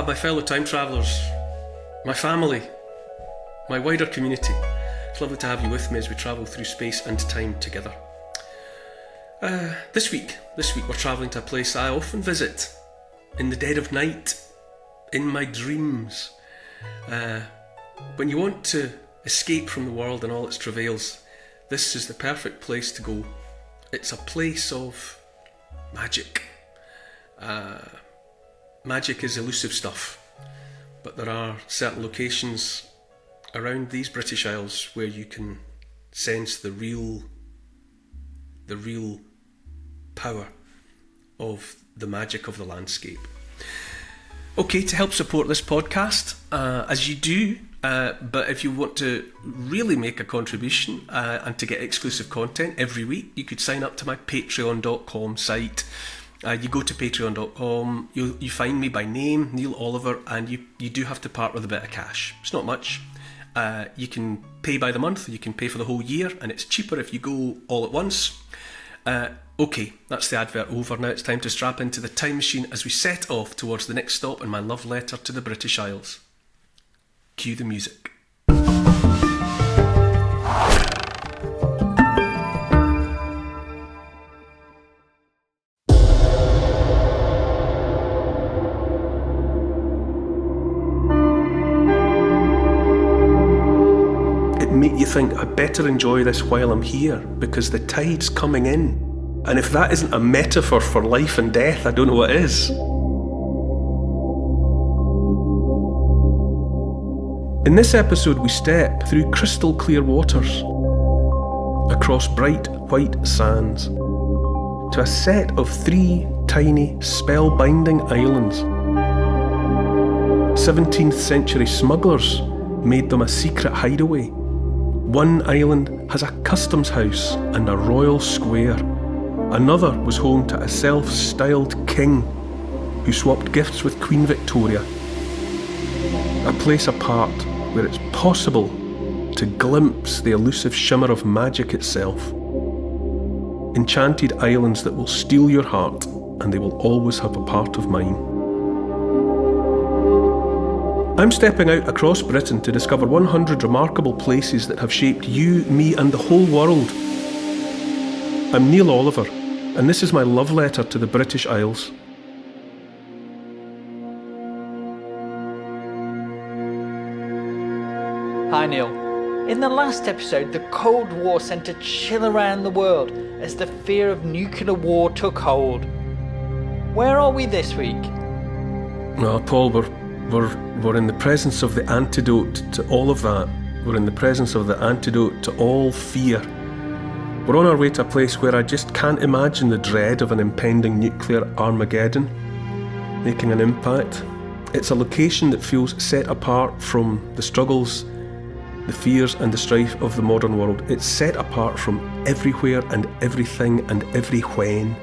my fellow time travellers, my family, my wider community. It's lovely to have you with me as we travel through space and time together. This week we're travelling to a place I often visit in the dead of night, in my dreams. When you want to escape from the world and all its travails, this is the perfect place to go. It's a place of magic. Magic is elusive stuff, but there are certain locations around these British Isles where you can sense the real power of the magic of the landscape. Okay, to help support this podcast, as you do, but if you want to really make a contribution and to get exclusive content every week, you could sign up to my patreon.com site. You go to patreon.com, you find me by name, Neil Oliver, and you do have to part with a bit of cash. It's not much. You can pay by the month, or you can pay for the whole year, and it's cheaper if you go all at once. Okay, that's the advert over. Now it's time to strap into the time machine as we set off towards the next stop in my love letter to the British Isles. Cue the music. Make you think, I better enjoy this while I'm here because the tide's coming in. And if that isn't a metaphor for life and death, I don't know what is. In this episode, we step through crystal clear waters, across bright white sands, to a set of 3 tiny spellbinding islands. 17th century smugglers made them a secret hideaway. One island has a customs house and a royal square. Another was home to a self-styled king who swapped gifts with Queen Victoria. A place apart where it's possible to glimpse the elusive shimmer of magic itself. Enchanted islands that will steal your heart, and they will always have a part of mine. I'm stepping out across Britain to discover 100 remarkable places that have shaped you, me and the whole world. I'm Neil Oliver, and this is my love letter to the British Isles. Hi Neil. In the last episode, the Cold War sent a chill around the world as the fear of nuclear war took hold. Where are we this week? Paul, we're in the presence of the antidote to all of that. We're in the presence of the antidote to all fear. We're on our way to a place where I just can't imagine the dread of an impending nuclear Armageddon making an impact. It's a location that feels set apart from the struggles, the fears and the strife of the modern world. It's set apart from everywhere and everything and every when.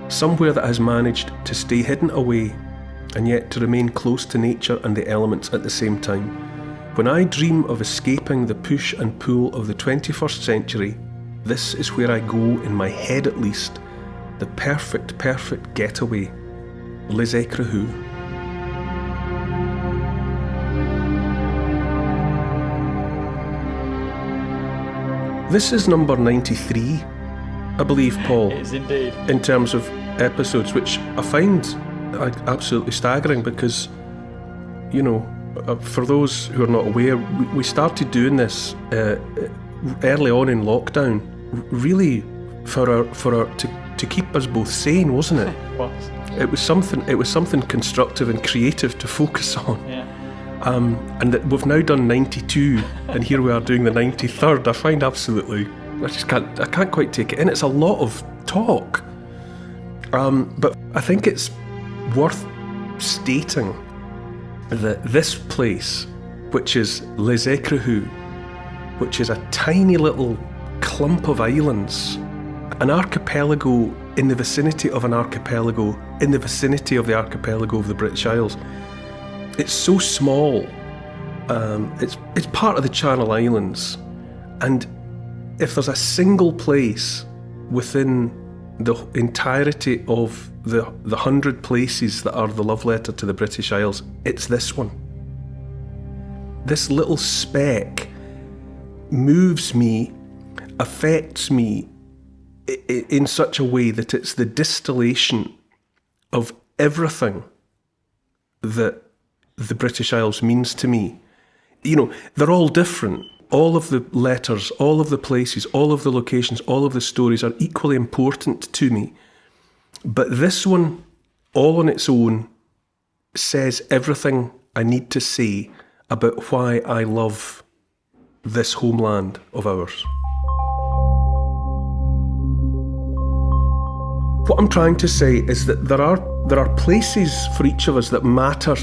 Somewhere that has managed to stay hidden away and yet to remain close to nature and the elements at the same time. When I dream of escaping the push and pull of the 21st century, this is where I go, in my head at least, the perfect getaway. Les Ecrehous. This is number 93, I believe, Paul. It is indeed. In terms of episodes, which I find absolutely staggering because, you know, for those who are not aware, we started doing this early on in lockdown, really to keep us both sane, wasn't it? It was something constructive and creative to focus on. Yeah. And that we've now done 92, and here we are doing the 93rd. I find absolutely, I can't quite take it in. It's a lot of talk, but I think it's worth stating that this place, which is Les Ecrehous, which is a tiny little clump of islands, an archipelago in the vicinity of an archipelago, in the vicinity of the archipelago of the British Isles. It's so small. It's part of the Channel Islands, and if there's a single place within the entirety of the 100 places that are the love letter to the British Isles, it's this one. This little speck moves me, affects me in such a way that it's the distillation of everything that the British Isles means to me. You know, they're all different. All of the letters, all of the places, all of the locations, all of the stories are equally important to me. But this one, all on its own, says everything I need to say about why I love this homeland of ours. What I'm trying to say is that there are places for each of us that matter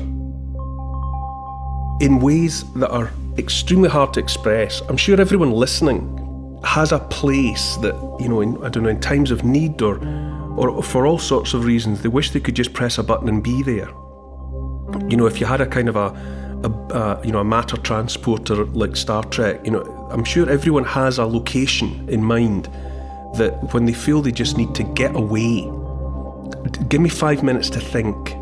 in ways that are extremely hard to express. I'm sure everyone listening has a place that, you know, in times of need or for all sorts of reasons, they wish they could just press a button and be there. You know, if you had a kind of a matter transporter like Star Trek, you know, I'm sure everyone has a location in mind that when they feel they just need to get away, give me 5 minutes to think,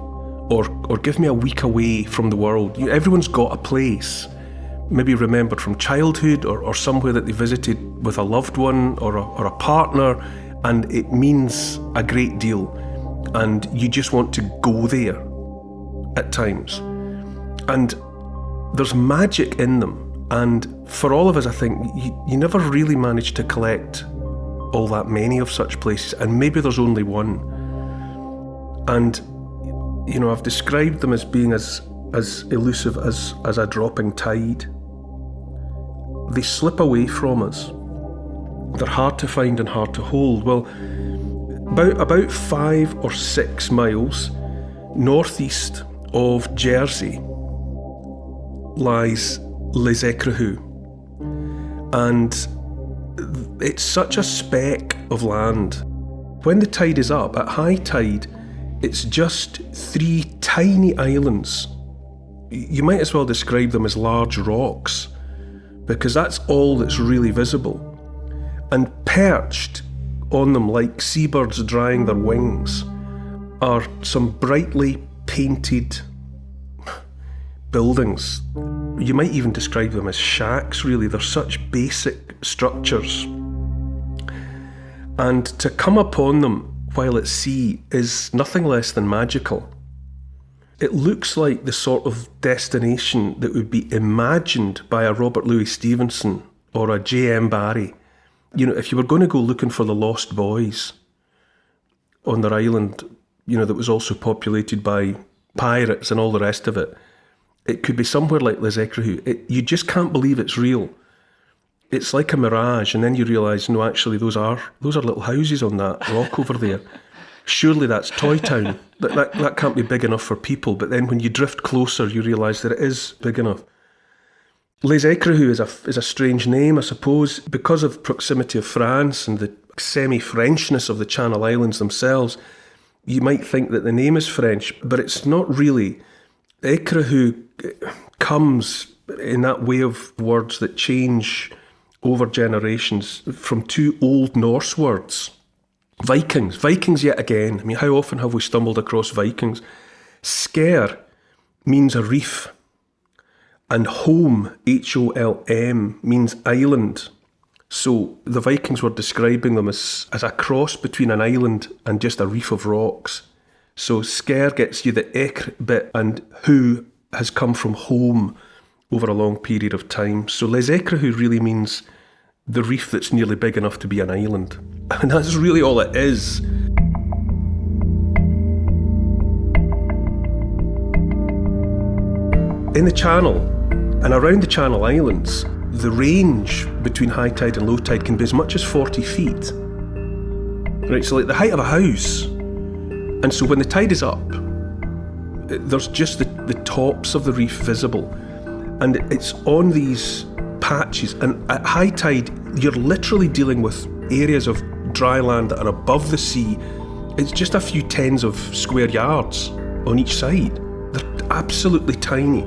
or give me a week away from the world. You know, everyone's got a place, maybe remembered from childhood or somewhere that they visited with a loved one or a partner, and it means a great deal, and you just want to go there at times. And there's magic in them, and for all of us, I think, you never really manage to collect all that many of such places, and maybe there's only one. And, you know, I've described them as being as elusive as a dropping tide. They slip away from us. They're hard to find and hard to hold. Well, about 5 or 6 miles northeast of Jersey lies Les Ecrehous, and it's such a speck of land. When the tide is up, at high tide, it's just 3 tiny islands. You might as well describe them as large rocks, because that's all that's really visible. And perched on them like seabirds drying their wings are some brightly painted buildings. You might even describe them as shacks, really. They're such basic structures. And to come upon them while at sea is nothing less than magical. It looks like the sort of destination that would be imagined by a Robert Louis Stevenson or a J.M. Barrie. You know, if you were going to go looking for the lost boys on their island, you know, that was also populated by pirates and all the rest of it, it could be somewhere like Les Ecrehous. You just can't believe it's real. It's like a mirage, and then you realise, no, actually, those are little houses on that rock over there. Surely that's Toy Town. That can't be big enough for people. But then when you drift closer, you realise that it is big enough. Les Ecrehous is a strange name, I suppose, because of proximity of France and the semi-Frenchness of the Channel Islands themselves. You might think that the name is French, but it's not really. Ecrehous comes in that way of words that change over generations from 2 Old Norse words. Vikings yet again. I mean, how often have we stumbled across Vikings? Sker means a reef, and holm, Holm, means island. So the Vikings were describing them as a cross between an island and just a reef of rocks. So Sker gets you the Ekr bit, and who has come from home over a long period of time. So Les Ecrehous really means the reef that's nearly big enough to be an island. And that's really all it is. In the Channel and around the Channel Islands, the range between high tide and low tide can be as much as 40 feet. Right, so like the height of a house. And so when the tide is up, there's just the tops of the reef visible. And it's on these patches. And at high tide, you're literally dealing with areas of dry land that are above the sea. It's just a few tens of square yards on each side. They're absolutely tiny.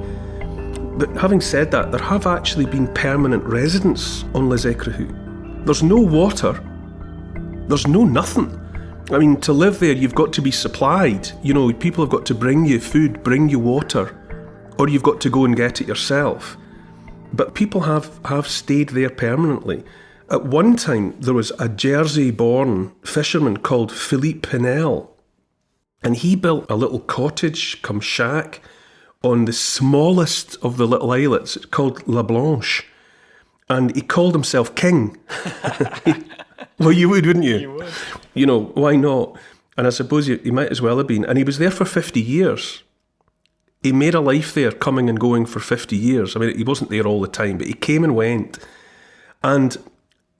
But having said that, there have actually been permanent residents on Les Ecrehous. There's no water. There's no nothing. I mean, to live there, you've got to be supplied. You know, people have got to bring you food, bring you water, or you've got to go and get it yourself. But people have stayed there permanently. At one time, there was a Jersey-born fisherman called Philippe Pinel, and he built a little cottage come shack on the smallest of the little islets. It's called La Blanche, and he called himself king. Well, you would, wouldn't you? You would. You know, why not? And I suppose he might as well have been. And he was there for 50 years. He made a life there, coming and going for 50 years. I mean, he wasn't there all the time, but he came and went. And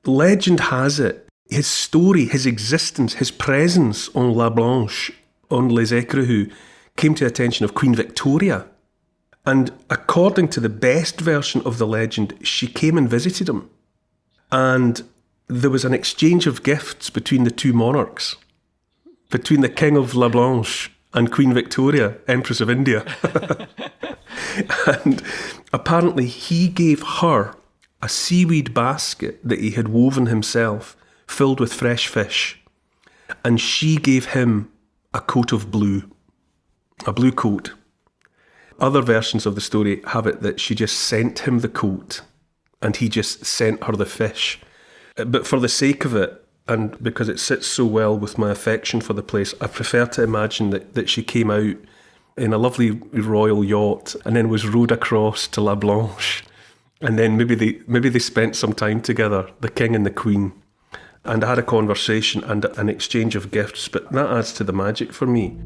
legend has it, his story, his existence, his presence on La Blanche, on Les Ecrehous, came to the attention of Queen Victoria. And according to the best version of the legend, she came and visited him. And there was an exchange of gifts between the two monarchs, between the King of La Blanche and Queen Victoria, Empress of India. And apparently he gave her a seaweed basket that he had woven himself, filled with fresh fish. And she gave him a coat of blue, a blue coat. Other versions of the story have it that she just sent him the coat and he just sent her the fish. But for the sake of it, and because it sits so well with my affection for the place, I prefer to imagine that she came out in a lovely royal yacht and then was rowed across to La Blanche. And then maybe they spent some time together, the king and the queen, and had a conversation and an exchange of gifts. But that adds to the magic for me.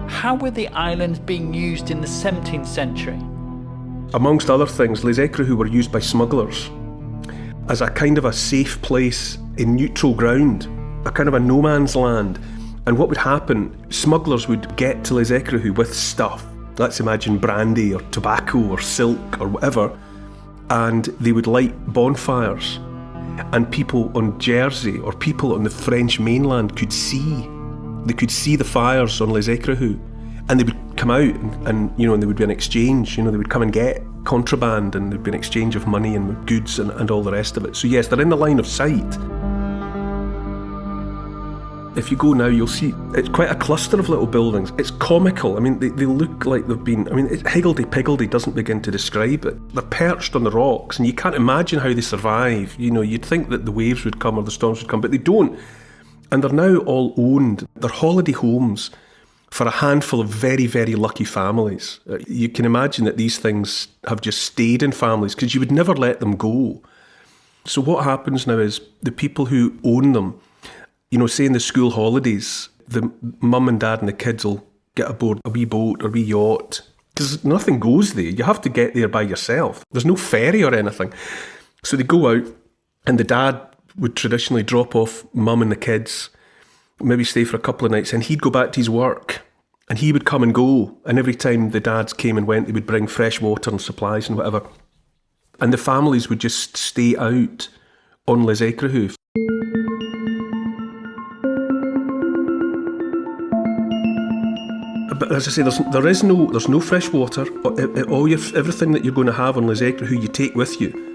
How were the islands being used in the 17th century? Amongst other things, Les Ecrehous were used by smugglers as a kind of a safe place in neutral ground, a kind of a no man's land. And what would happen, smugglers would get to Les Ecrehous with stuff. Let's imagine brandy or tobacco or silk or whatever, and they would light bonfires. And people on Jersey or people on the French mainland could see. They could see the fires on Les Ecrehous, and they would come out and you know, and there would be an exchange. You know, they would come and get contraband, and there'd be an exchange of money and goods and all the rest of it. So yes, they're in the line of sight. If you go now, you'll see it's quite a cluster of little buildings. It's comical. I mean, they look like they've been... I mean, higgledy-piggledy doesn't begin to describe it. They're perched on the rocks, and you can't imagine how they survive. You know, you'd think that the waves would come or the storms would come, but they don't. And they're now all owned. They're holiday homes for a handful of very, very lucky families. You can imagine that these things have just stayed in families because you would never let them go. So what happens now is the people who own them, you know, say in the school holidays, the mum and dad and the kids will get aboard a wee boat or a wee yacht because nothing goes there. You have to get there by yourself. There's no ferry or anything. So they go out, and the dad would traditionally drop off mum and the kids, maybe stay for a couple of nights, and he'd go back to his work, and he would come and go. And every time the dads came and went, they would bring fresh water and supplies and whatever. And the families would just stay out on Les Ecrehous. But as I say, there's no fresh water. Everything that you're going to have on Les Ecrehous, you take with you.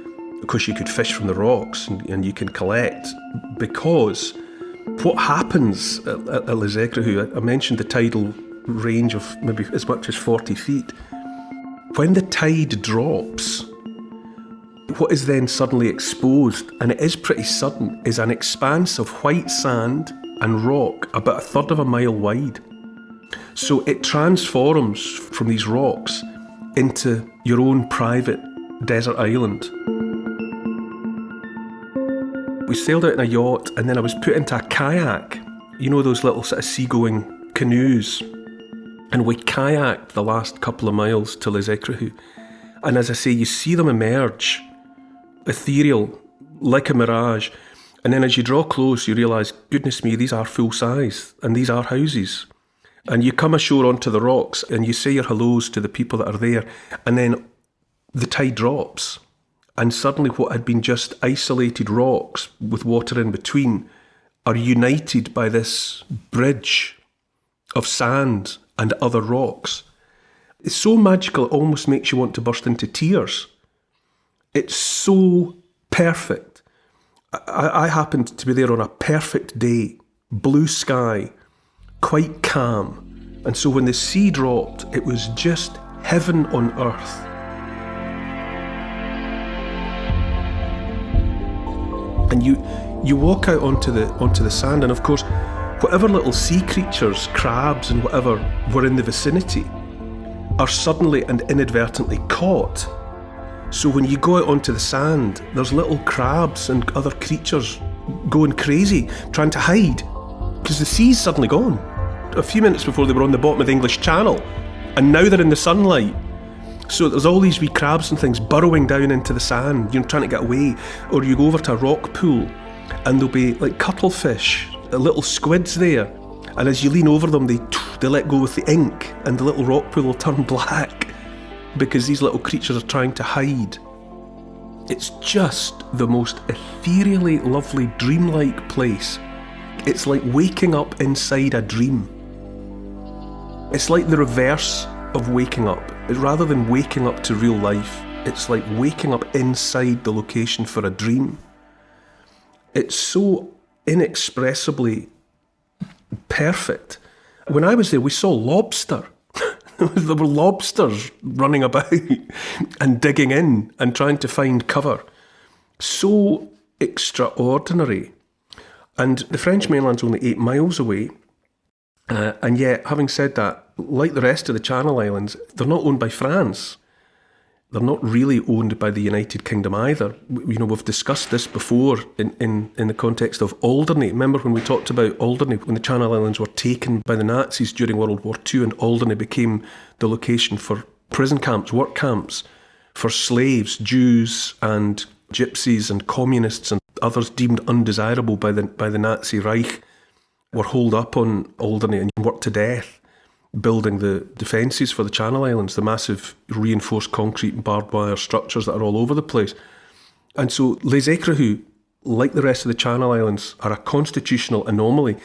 Because you could fish from the rocks and you can collect. Because what happens at Les Ecrehous, I mentioned the tidal range of maybe as much as 40 feet. When the tide drops, what is then suddenly exposed, and it is pretty sudden, is an expanse of white sand and rock about 1/3 of a mile wide. So it transforms from these rocks into your own private desert island. We sailed out in a yacht, and then I was put into a kayak. You know, those little sort of seagoing canoes. And we kayaked the last couple of miles to Les Ecrehous. And as I say, you see them emerge, ethereal, like a mirage. And then as you draw close, you realise, goodness me, these are full size, and these are houses. And you come ashore onto the rocks, and you say your hellos to the people that are there, and then the tide drops. And suddenly what had been just isolated rocks with water in between are united by this bridge of sand and other rocks. It's so magical, it almost makes you want to burst into tears. It's so perfect. I happened to be there on a perfect day, blue sky, quite calm. And so when the sea dropped, it was just heaven on earth. And you walk out onto the sand, and of course, whatever little sea creatures, crabs and whatever were in the vicinity are suddenly and inadvertently caught. So when you go out onto the sand, there's little crabs and other creatures going crazy, trying to hide, because the sea's suddenly gone. A few minutes before they were on the bottom of the English Channel, and now they're in the sunlight. So there's all these wee crabs and things burrowing down into the sand, trying to get away. Or you go over to a rock pool, and there'll be like cuttlefish, little squids there. And as you lean over them, they let go with the ink, and the little rock pool will turn black, because these little creatures are trying to hide. It's just the most ethereally lovely, dreamlike place. It's like waking up inside a dream. It's like the reverse of waking up. Rather than waking up to real life, it's like waking up inside the location for a dream. It's so inexpressibly perfect. When I was there, we saw lobster. There were lobsters running about and digging in and trying to find cover. So extraordinary. And the French mainland's only 8 miles away. And yet, having said that, like the rest of the Channel Islands, they're not owned by France. They're not really owned by the United Kingdom either. We've discussed this before in the context of Alderney. Remember when we talked about Alderney, when the Channel Islands were taken by the Nazis during World War II, and Alderney became the location for prison camps, work camps, for slaves, Jews and gypsies and communists and others deemed undesirable by the Nazi Reich were holed up on Alderney and worked to death, building the defences for the Channel Islands, the massive reinforced concrete and barbed wire structures that are all over the place. And so Les Ecrehous, like the rest of the Channel Islands, are a constitutional anomaly.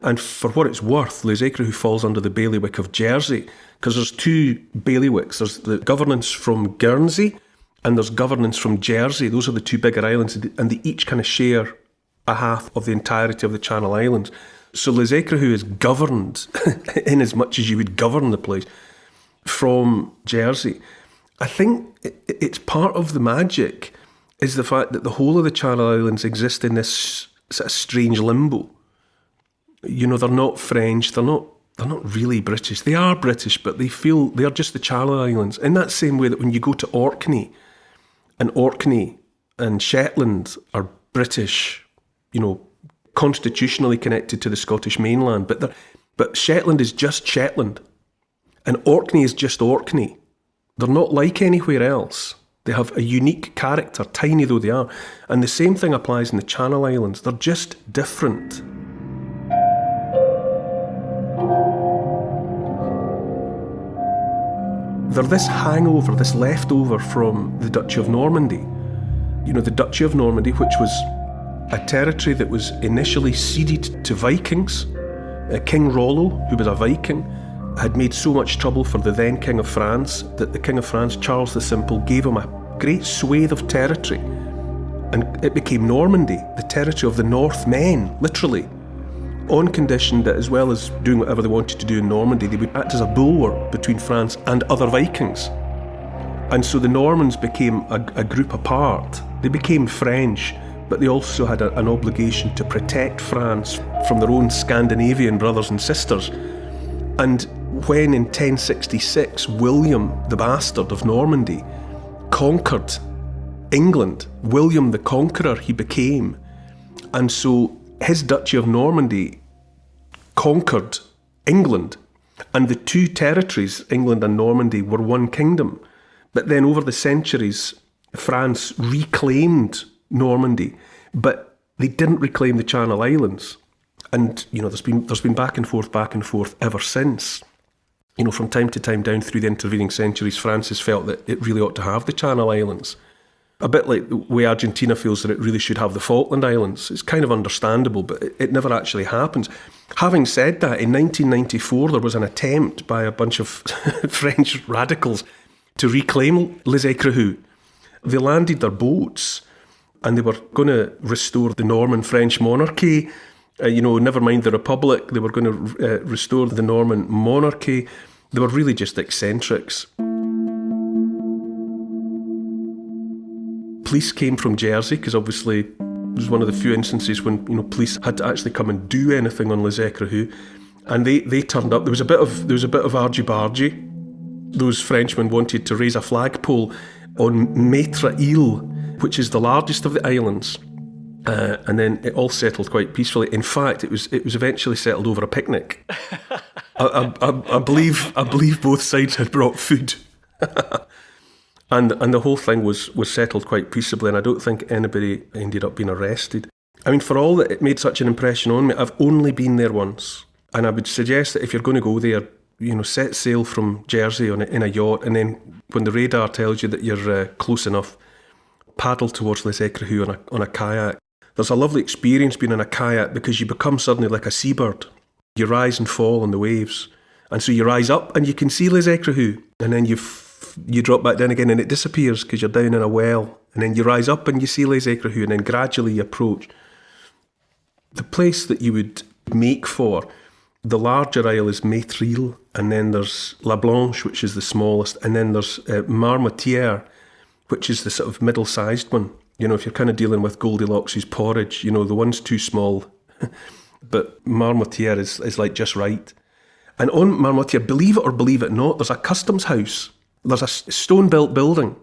And for what it's worth, Les Ecrehous falls under the bailiwick of Jersey, because there's 2 bailiwicks. There's the governance from Guernsey and there's governance from Jersey. Those are the 2 bigger islands, and they each kind of share a half of the entirety of the Channel Islands. So Les Ecrehous is governed in as much as you would govern the place from Jersey. I think it's part of the magic is the fact that the whole of the Channel Islands exist in this sort of strange limbo. They're not French, they're not really British. They are British, but they feel they're just the Channel Islands. In that same way that when you go to Orkney and Shetland are British, constitutionally connected to the Scottish mainland, but Shetland is just Shetland, and Orkney is just Orkney. They're not like anywhere else. They have a unique character, tiny though they are, and the same thing applies in the Channel Islands. They're just different. They're this hangover, this leftover from the Duchy of Normandy. The Duchy of Normandy, which was a territory that was initially ceded to Vikings. King Rollo, who was a Viking, had made so much trouble for the then King of France that the King of France, Charles the Simple, gave him a great swathe of territory. And it became Normandy, the territory of the Northmen, literally, on condition that as well as doing whatever they wanted to do in Normandy, they would act as a bulwark between France and other Vikings. And so the Normans became a group apart. They became French, but they also had an obligation to protect France from their own Scandinavian brothers and sisters. And when in 1066 William the Bastard of Normandy conquered England, William the Conqueror he became, and so his Duchy of Normandy conquered England, and the 2 territories, England and Normandy, were one kingdom. But then over the centuries, France reclaimed Normandy, but they didn't reclaim the Channel Islands. And, there's been back and forth ever since. From time to time down through the intervening centuries, France has felt that it really ought to have the Channel Islands. A bit like the way Argentina feels that it really should have the Falkland Islands. It's kind of understandable, but it never actually happens. Having said that, in 1994, there was an attempt by a bunch of French radicals to reclaim Les Ecrehous. They landed their boats and they were going to restore the Norman French monarchy. Never mind the Republic. They were going to restore the Norman monarchy. They were really just eccentrics. Police came from Jersey, because obviously it was one of the few instances when police had to actually come and do anything on Les Ecrehous, and they turned up. There was a bit of argy-bargy. Those Frenchmen wanted to raise a flagpole on Maître Île, which is the largest of the islands, and then it all settled quite peacefully. In fact, it was eventually settled over a picnic. I believe both sides had brought food. And the whole thing was settled quite peaceably, and I don't think anybody ended up being arrested. I mean, for all that it made such an impression on me, I've only been there once, and I would suggest that if you're going to go there, set sail from Jersey in a yacht, and then when the radar tells you that you're close enough, paddle towards Les Ecrehous on a kayak. There's a lovely experience being in a kayak because you become suddenly like a seabird. You rise and fall on the waves, and so you rise up and you can see Les Ecrehous, and then you drop back down again and it disappears because you're down in a well, and then you rise up and you see Les Ecrehous, and then gradually you approach. The place that you would make for, the larger isle is Maître Île, and then there's La Blanche, which is the smallest, and then there's Marmotière, which is the sort of middle-sized one. If you're kind of dealing with Goldilocks' porridge, the one's too small, but Marmotière is like just right. And on Marmotière, believe it or believe it not, there's a customs house. There's a stone-built building,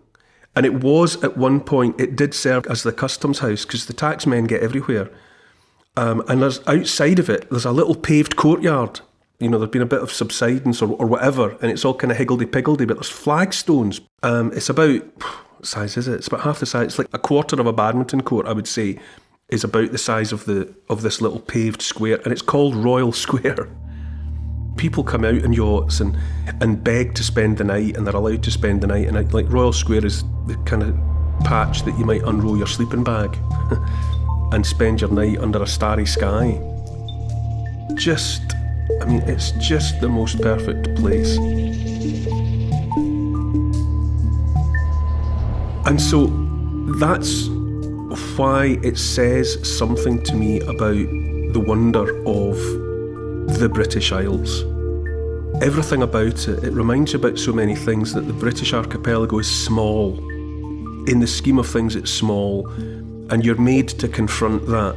and it was at one point, it did serve as the customs house because the taxmen get everywhere. And there's outside of it, there's a little paved courtyard. There's been a bit of subsidence or whatever, and it's all kind of higgledy-piggledy, but there's flagstones. It's about, what size is it? It's about half the size. It's like a quarter of a badminton court, I would say, is about the size of this little paved square, and it's called Royal Square. People come out in yachts and beg to spend the night, and they're allowed to spend the night. And like Royal Square is the kind of patch that you might unroll your sleeping bag and spend your night under a starry sky. It's just the most perfect place. And so that's why it says something to me about the wonder of the British Isles. Everything about it reminds you about so many things, that the British archipelago is small. In the scheme of things, it's small, and you're made to confront that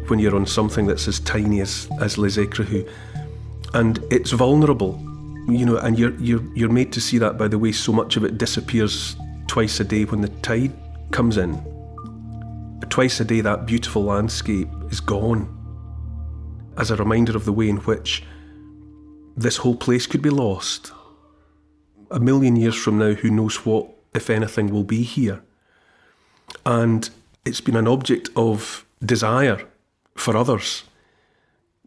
when you're on something that's as tiny as Les Ecrehous. And it's vulnerable, and you're made to see that by the way so much of it disappears twice a day when the tide comes in. Twice a day that beautiful landscape is gone, as a reminder of the way in which this whole place could be lost. 1,000,000 years from now, who knows what, if anything, will be here. And it's been an object of desire for others.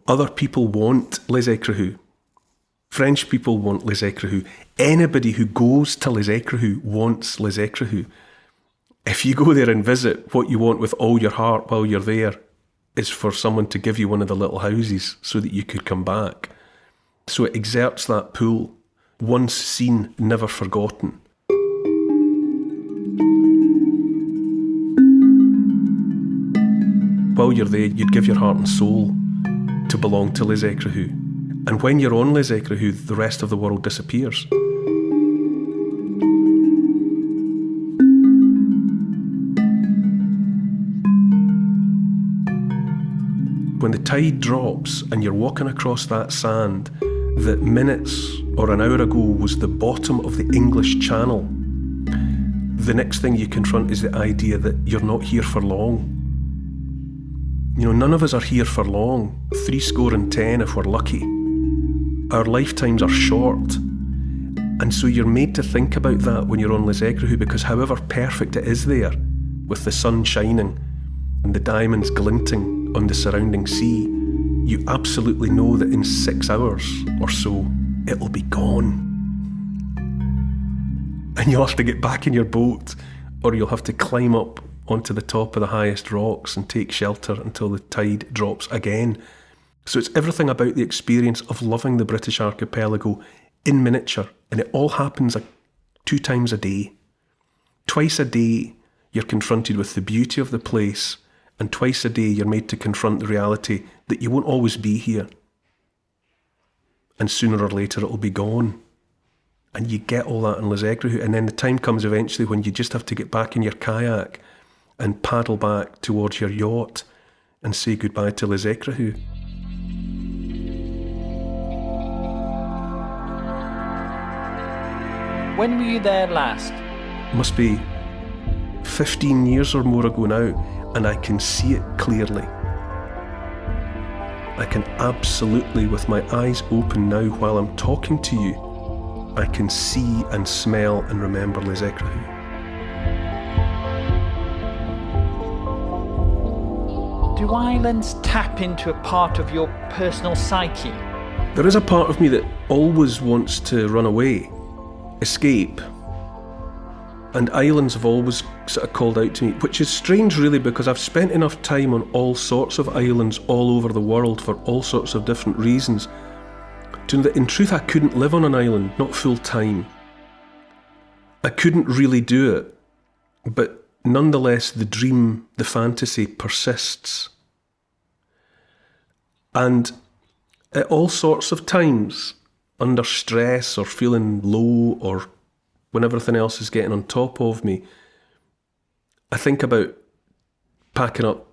Other people want Les Ecrehous. French people want Les Ecrehous. Anybody who goes to Les Ecrehous wants Les Ecrehous. If you go there and visit, what you want with all your heart while you're there is for someone to give you one of the little houses so that you could come back. So it exerts that pull, once seen, never forgotten. While you're there, you'd give your heart and soul to belong to Les Ecrehous. And when you're on Les Ecrehous, the rest of the world disappears. When the tide drops and you're walking across that sand that minutes or an hour ago was the bottom of the English Channel, the next thing you confront is the idea that you're not here for long. None of us are here for long, 70 if we're lucky. Our lifetimes are short. And so you're made to think about that when you're on Les Ecrehous, because however perfect it is there, with the sun shining and the diamonds glinting on the surrounding sea, you absolutely know that in 6 hours or so, it'll be gone. And you'll have to get back in your boat, or you'll have to climb up onto the top of the highest rocks and take shelter until the tide drops again. So it's everything about the experience of loving the British archipelago in miniature, and it all happens 2 times a day. Twice a day, you're confronted with the beauty of the place, and twice a day you're made to confront the reality that you won't always be here. And sooner or later it'll be gone. And you get all that in Ecrehous, and then the time comes eventually when you just have to get back in your kayak and paddle back towards your yacht and say goodbye to Ecrehous. When were you there last? Must be 15 years or more ago now, and I can see it clearly. I can absolutely, with my eyes open now while I'm talking to you, I can see and smell and remember Ecrehous. Do islands tap into a part of your personal psyche? There is a part of me that always wants to run away, escape. And islands have always sort of called out to me, which is strange really, because I've spent enough time on all sorts of islands all over the world for all sorts of different reasons to know that in truth I couldn't live on an island, not full time. I couldn't really do it, but nonetheless the dream, the fantasy persists. And at all sorts of times, under stress or feeling low or when everything else is getting on top of me, I think about packing up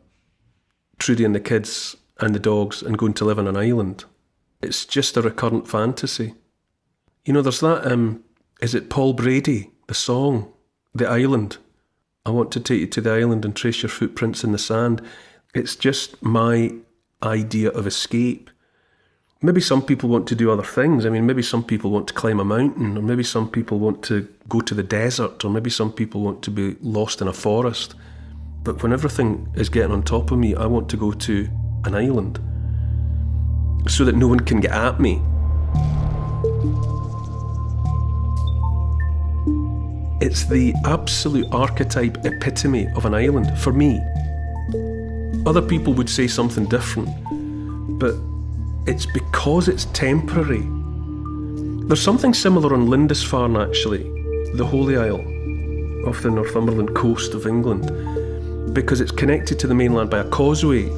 Trudy and the kids and the dogs and going to live on an island. It's just a recurrent fantasy. You know, there's that, is it Paul Brady, the song, The Island? I want to take you to the island and trace your footprints in the sand. It's just my idea of escape. Maybe some people want to do other things. I mean, maybe some people want to climb a mountain, or maybe some people want to go to the desert, or maybe some people want to be lost in a forest. But when everything is getting on top of me, I want to go to an island so that no one can get at me. It's the absolute archetype epitome of an island for me. Other people would say something different, but it's because it's temporary. There's something similar on Lindisfarne actually, the Holy Isle off the Northumberland coast of England, because it's connected to the mainland by a causeway.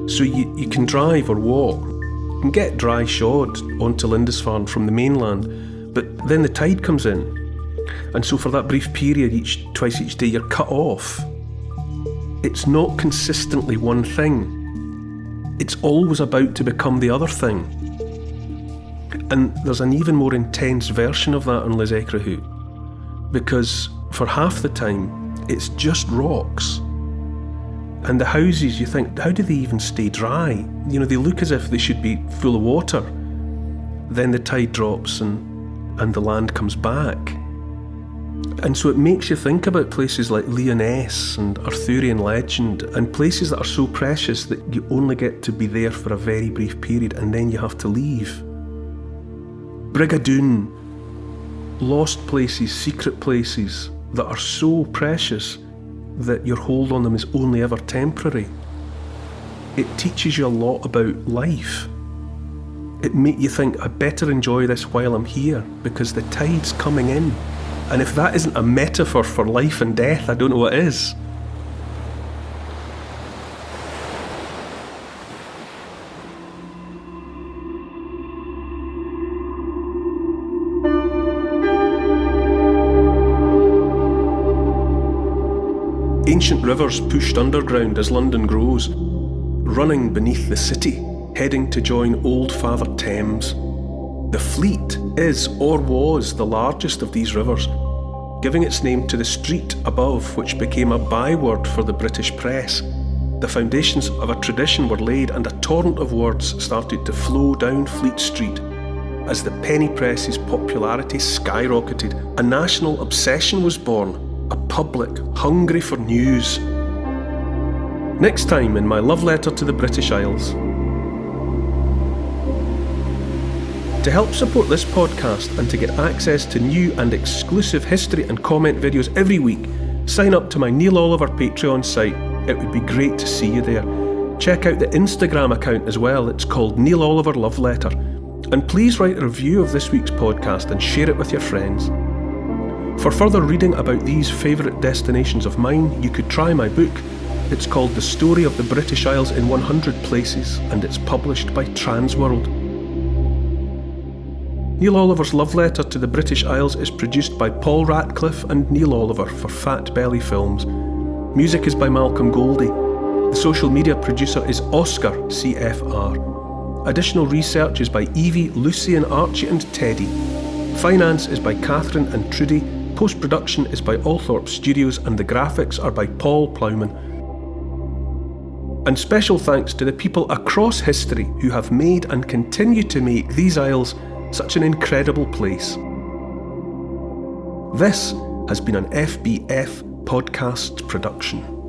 So you can drive or walk. You can get dry shod onto Lindisfarne from the mainland, but then the tide comes in. And so for that brief period, twice each day, you're cut off. It's not consistently one thing. It's always about to become the other thing. And there's an even more intense version of that on Ecrehous, because for half the time, it's just rocks. And the houses, you think, how do they even stay dry? You know, they look as if they should be full of water. Then the tide drops and the land comes back. And so it makes you think about places like Lyonesse and Arthurian legend, and places that are so precious that you only get to be there for a very brief period and then you have to leave. Brigadoon, lost places, secret places that are so precious that your hold on them is only ever temporary. It teaches you a lot about life. It makes you think, I better enjoy this while I'm here because the tide's coming in. And if that isn't a metaphor for life and death, I don't know what is. Ancient rivers pushed underground as London grows, running beneath the city, heading to join old Father Thames. The Fleet is or was the largest of these rivers, giving its name to the street above, which became a byword for the British press. The foundations of a tradition were laid and a torrent of words started to flow down Fleet Street. As the penny press's popularity skyrocketed, a national obsession was born, a public hungry for news. Next time in my love letter to the British Isles. To help support this podcast and to get access to new and exclusive history and comment videos every week, sign up to my Neil Oliver Patreon site. It would be great to see you there. Check out the Instagram account as well. It's called Neil Oliver Love Letter. And please write a review of this week's podcast and share it with your friends. For further reading about these favourite destinations of mine, you could try my book. It's called The Story of the British Isles in 100 Places, and it's published by Transworld. Neil Oliver's love letter to the British Isles is produced by Paul Ratcliffe and Neil Oliver for Fat Belly Films. Music is by Malcolm Goldie. The social media producer is Oscar CFR. Additional research is by Evie, Lucian, Archie and Teddy. Finance is by Catherine and Trudy. Post-production is by Althorpe Studios and the graphics are by Paul Plowman. And special thanks to the people across history who have made and continue to make these isles such an incredible place. This has been an FBF Podcasts production.